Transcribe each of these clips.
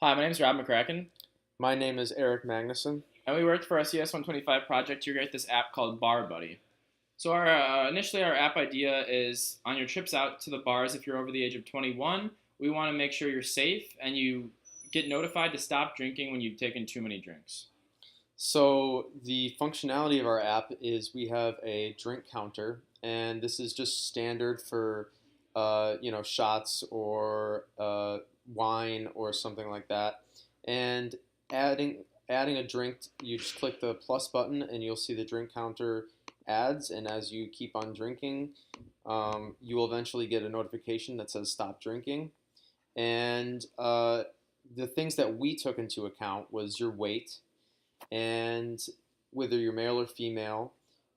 Hi, my name is Rob McCracken, My name is Eric Magnusson. and we worked for our CS125 project to create this app called BarBuddy. So initially our app idea is on your trips out to the bars, if you're over the age of 21, we want to make sure you're safe and you get notified to stop drinking when you've taken too many drinks. So the functionality of our app is we have a drink counter, and this is just standard for, shots or wine or something like that. And adding a drink, you just click the plus button, and you'll see the drink counter adds. And as you keep on drinking, you will eventually get a notification that says stop drinking. And the things that we took into account was your weight and whether you're male or female,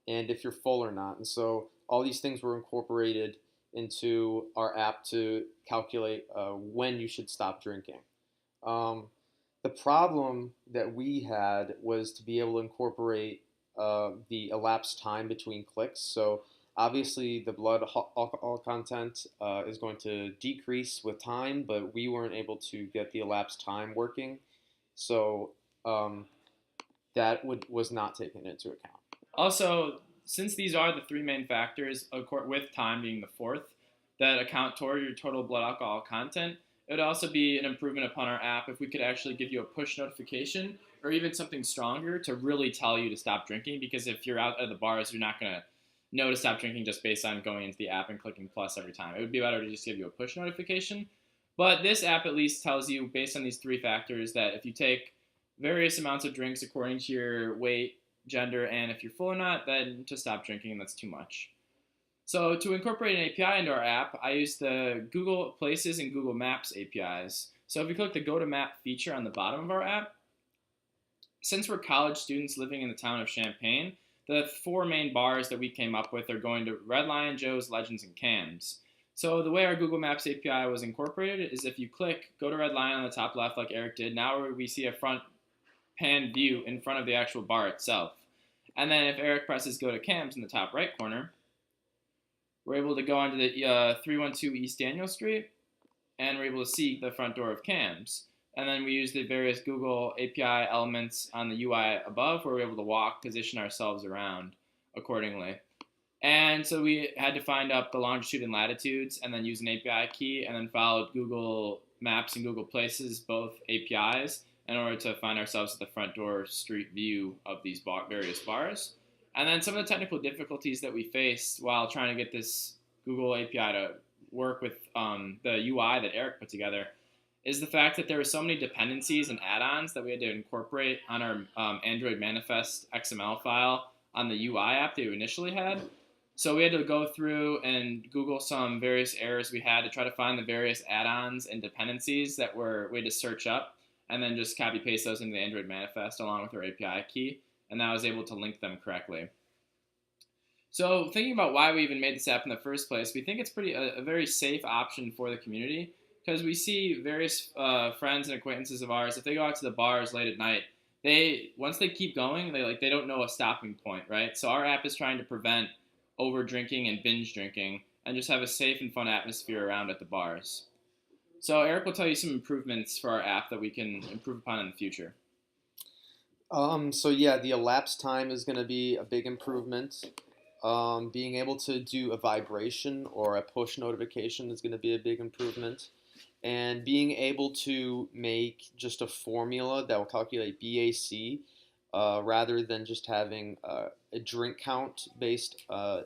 and if you're full or not. And so all these things were incorporated into our app to calculate when you should stop drinking. Um, the problem that we had was to be able to incorporate the elapsed time between clicks. So obviously the blood alcohol content is going to decrease with time, but we weren't able to get the elapsed time working. So um, was not taken into account. Also, since these are the three main factors, with time being the fourth, that account toward your total blood alcohol content, it would also be an improvement upon our app if we could actually give you a push notification or even something stronger to really tell you to stop drinking. Because if you're out at the bars, you're not going to know to stop drinking just based on going into the app and clicking plus every time. It would be better to just give you a push notification. But this app at least tells you, based on these three factors, that if you take various amounts of drinks according to your weight, gender, and if you're full or not, then to stop drinking, and that's too much. So to incorporate an API into our app, I use the Google Places and Google Maps APIs. So if you click the Go to Map feature on the bottom of our app, since we're college students living in the town of Champaign, the four main bars that we came up with are going to Red Lion, Joe's, Legends, and Cam's. So the way our Google Maps API was incorporated is if you click Go to Red Lion on the top left like Eric did, now we see a front pan view in front of the actual bar itself. And then if Eric presses Go to Cam's in the top right corner, we're able to go onto the 312 East Daniel Street, and we're able to see the front door of Cam's. And then we use the various Google API elements on the UI above where we're able to walk, position ourselves around accordingly. And so we had to find up the longitude and latitudes and then use an API key and then followed Google Maps and Google Places, both APIs, in order to find ourselves at the front door street view of these various bars. And then some of the technical difficulties that we faced while trying to get this Google API to work with the UI that Eric put together is the fact that there were so many dependencies and add-ons that we had to incorporate on our Android manifest XML file on the UI app that we initially had. So we had to go through and Google some various errors we had to try to find the various add-ons and dependencies that we had to search up and then just copy paste those into the Android manifest along with our API key, and that was able to link them correctly. So thinking about why we even made this app in the first place, we think it's a very safe option for the community because we see various friends and acquaintances of ours, if they go out to the bars late at night, once they keep going, they don't know a stopping point, right? So our app is trying to prevent over drinking and binge drinking and just have a safe and fun atmosphere around at the bars. So Eric will tell you some improvements for our app that we can improve upon in the future. So yeah, the elapsed time is going to be a big improvement. Being able to do a vibration or a push notification is going to be a big improvement. And being able to make just a formula that will calculate BAC rather than just having a drink count based a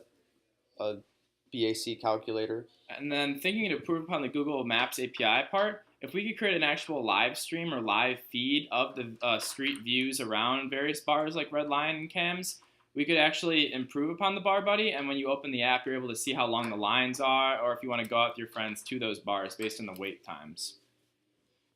BAC calculator. And then thinking to improve upon the Google Maps API part, if we could create an actual live stream or live feed of the street views around various bars like Red Lion and Cam's, we could actually improve upon the BarBuddy. And when you open the app, you're able to see how long the lines are, or if you want to go out with your friends to those bars based on the wait times.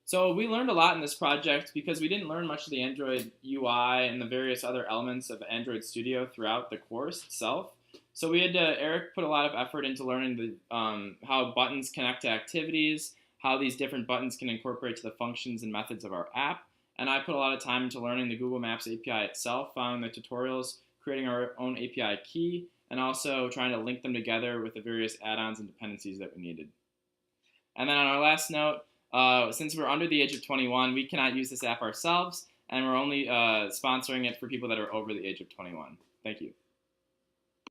So we learned a lot in this project because we didn't learn much of the Android UI and the various other elements of Android Studio throughout the course itself. So Eric put a lot of effort into learning how buttons connect to activities, how these different buttons can incorporate to the functions and methods of our app. And I put a lot of time into learning the Google Maps API itself, following the tutorials, creating our own API key, and also trying to link them together with the various add-ons and dependencies that we needed. And then on our last note, Since we're under the age of 21, we cannot use this app ourselves, and we're only sponsoring it for people that are over the age of 21. Thank you.